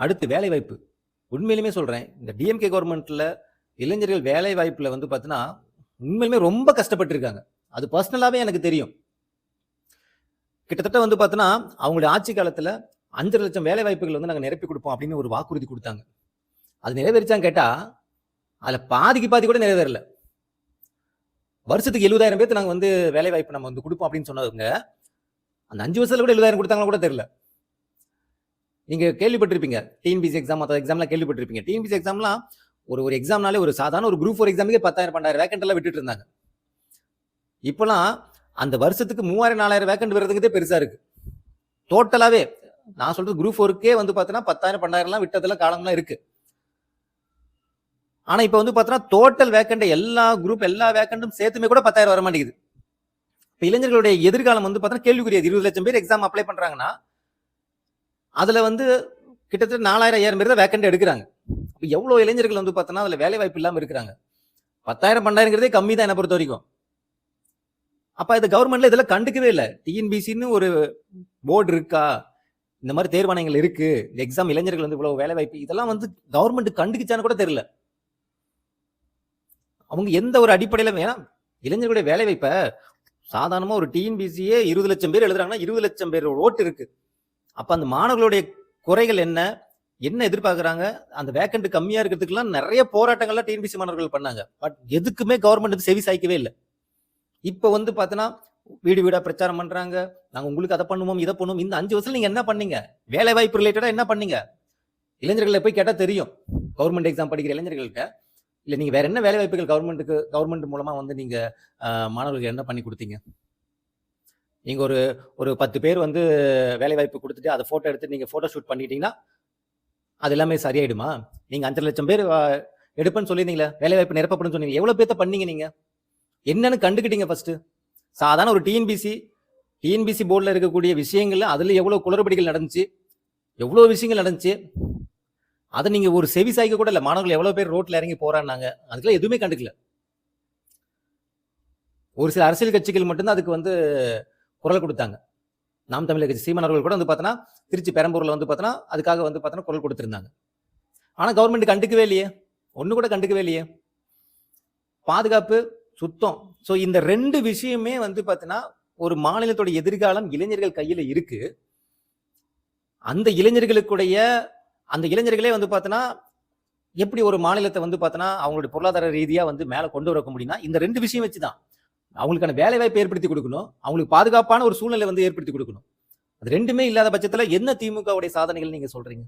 அடுத்து வேலைவாய்ப்பு. உண்மையிலுமே சொல்றேன், இந்த டிஎம்கே கவர்மெண்ட்ல இளைஞர்கள் வேலை வாய்ப்புல வந்து பார்த்தீங்கன்னா, உண்மையிலுமே ரொம்ப கஷ்டப்பட்டுருக்காங்க. அது பர்சனலாவே எனக்கு தெரியும். கிட்டத்தட்ட வந்து பார்த்தீங்கன்னா, அவங்களுடைய ஆட்சி காலத்துல 5,00,000 வேலை வாய்ப்புகள் வந்து நாங்க நிரப்பி குடுப்போம் அப்படின்னு ஒரு வாக்குறுதி குடுத்தாங்க. அது நிறைவேறிச்சான்னு கேட்டா, அதுல பாதிக்கு பாதி கூட நிறைவேறல. வருஷத்துக்கு 70,000 பேருக்கு நாங்க வந்து வேலை வாய்ப்பு நம்ம வந்து குடுப்போம் அப்படின்னு சொன்னவங்க, அந்த 5 வருஷத்துல கூட 70,000 குடுத்தாங்களா கூட தெரியல. நீங்க கேள்விப்பட்டிருப்பீங்க. டிஎன்பிஎஸ்சி எக்ஸாம் மத்த எக்ஸாம்லாம் கேள்விப்பட்டிருப்பீங்க. டிஎன்பிஎஸ்சி எக்ஸாம்லாம் ஒரு எக்ஸாம்னாலே ஒரு சாதாரண ஒரு குரூப் 4 எக்ஸாமுக்கே 10,000 12,000 வேக்கன்ட் எல்லாம் விட்டுட்டு இருந்தாங்க. இப்பலாம் அந்த வருஷத்துக்கு 3,000 4,000 வேக்கன்ட் வர்றதுக்கே பெருசா இருக்கு. டோட்டலாவே நான் சொல்றது குரூப் 4க்கே வந்து பார்த்தீங்கன்னா 10,000 12,000 எல்லாம் விட்டதெல்லாம் காலம்லாம் இருக்கு. ஆனா இப்ப வந்து பார்த்தீங்கன்னா டோட்டல் வேக்கன்ட் எல்லா வேக்கன்ட்டும் சேர்த்துமே கூட 10,000 வர மாட்டேங்குது. இப்ப இளைஞர்களுடைய எதிர்காலம் வந்து பார்த்தீங்கன்னா கேள்விக்குரியது. 20,00,000 பேர் எக்ஸாம் அப்ளை பண்றாங்கன்னா, அதுல வந்து கிட்டத்தட்ட 4,000 5,000 பேர் தான் வேக்கன்ட் எடுக்கிறாங்க. எவ்வளவு இளைஞர்கள் வந்து பார்த்தீங்கன்னா அதுல வேலை வாய்ப்பு இல்லாம இருக்கிறாங்க. 10,000 12,000ங்கிறதே கம்மி தான் என்ன பொறுத்த வரைக்கும். அப்ப இந்த கவர்மெண்ட்ல இதெல்லாம் கண்டுக்கவே இல்ல. டிஎன்பிசின்னு ஒரு போர்டு இருக்கா? இந்த மாதிரி தேர்வாணையங்கள் இருக்கு. இந்த எக்ஸாம் இளைஞர்கள் வந்து இவ்வளவு வேலை வாய்ப்பு இதெல்லாம் வந்து கவர்மெண்ட் கண்டுக்கிச்சான்னு கூட தெரியல. அவங்க எந்த ஒரு அடிப்படையில ஏன்னா இளைஞர்களுடைய வேலை வாய்ப்ப சாதாரணமா ஒரு டிஎன்பிசியே 20,00,000 பேர் எழுதுறாங்கன்னா 20,00,000 பேர் ஓட்டு இருக்கு. அப்ப அந்த மாணவர்களுடைய குறைகள் என்ன? என்ன எதிர்பார்க்கறாங்க? அந்த வேக்கன்ட் கம்மியா இருக்கிறதுக்குலாம் நிறைய போராட்டங்கள்லாம் டிஎன்பிசி மாணவர்கள் பண்ணாங்க. பட் எதுக்குமே கவர்மெண்ட் செவி சாய்க்கவே இல்ல. இப்ப வந்து பாத்தீங்கன்னா வீடு வீடா பிரச்சாரம் பண்றாங்க. நாங்க உங்களுக்கு அதை பண்ணுவோம், இதை பண்ணுவோம். இந்த 5 வருஷத்துல நீங்க என்ன பண்ணீங்க? வேலை வாய்ப்பு ரிலேட்டடா என்ன பண்ணீங்க? இளைஞர்களை போய் கேட்டா தெரியும். கவர்மெண்ட் எக்ஸாம் படிக்கிற இளைஞர்களுக்கு இல்ல நீங்க வேற என்ன வேலை வாய்ப்புகள் கவர்மெண்ட் மூலமா வந்து நீங்க மாணவர்களுக்கு என்ன பண்ணி கொடுத்தீங்க? நீங்க ஒரு 10 பேர் வந்து வேலை வாய்ப்பு கொடுத்துட்டு அதை போட்டோ எடுத்து நீங்க போட்டோ ஷூட் பண்ணிட்டீங்கன்னா அது எல்லாமே சரியாயிடுமா? நீங்க 5,00,000 பேர் எடுப்பேன்னு சொல்லியிருந்தீங்களா? வேலை வாய்ப்பு நிரப்பப்படும் சொன்னீங்க. எவ்வளவு பேர்த்த பண்ணீங்க நீங்க? என்னன்னு கண்டுக்கிட்டீங்க ஃபர்ஸ்ட்? சாதாரண ஒரு டிஎன்பிசி போர்டுல இருக்கக்கூடிய விஷயங்கள்ல அதுல எவ்வளவு குளறுபடிகள் நடந்துச்சு, எவ்வளவு விஷயங்கள் நடந்துச்சு. அதை நீங்க ஒரு செவி சாய்க்க கூட இல்ல. மாணவர்கள் எவ்வளவு பேர் ரோட்ல இறங்கி போறாங்க, அதுக்கெல்லாம் எதுவுமே கண்டுக்கல. ஒரு சில அரசியல் கட்சிகள் மட்டும்தான் அதுக்கு வந்து குரல் கொடுத்தாங்க. நாம் தமிழர் கட்சி சீமான் அவர்கள் கூட வந்து பார்த்தோன்னா திருச்சி பெரம்பூர்ல வந்து பார்த்தோன்னா அதுக்காக வந்து பார்த்தோன்னா குரல் கொடுத்திருந்தாங்க. ஆனா கவர்மெண்ட் கண்டுக்கவே இல்லையே, ஒண்ணு கூட கண்டுக்கவே இல்லையே. பாதுகாப்பு சுத்தம். சோ இந்த 2 விஷயமே வந்து பார்த்தீங்கன்னா ஒரு மாநிலத்தோட எதிர்காலம் இளைஞர்கள் கையில இருக்கு. அந்த இளைஞர்களே வந்து பார்த்தோன்னா எப்படி ஒரு மாநிலத்தை வந்து பார்த்தோன்னா அவங்களுடைய பொருளாதார ரீதியா வந்து மேல கொண்டு வர முடியும்னா இந்த 2 விஷயம் வச்சுதான். அவங்களுக்கான வேலை வாய்ப்பை ஏற்படுத்தி கொடுக்கணும், அவங்களுக்கு பாதுகாப்பான ஒரு சூழ்நிலை வந்து ஏற்படுத்தி கொடுக்கணும். அது 2மே இல்லாத பட்சத்துல என்ன திமுகவுடைய சாதனைகள் நீங்க சொல்றீங்க?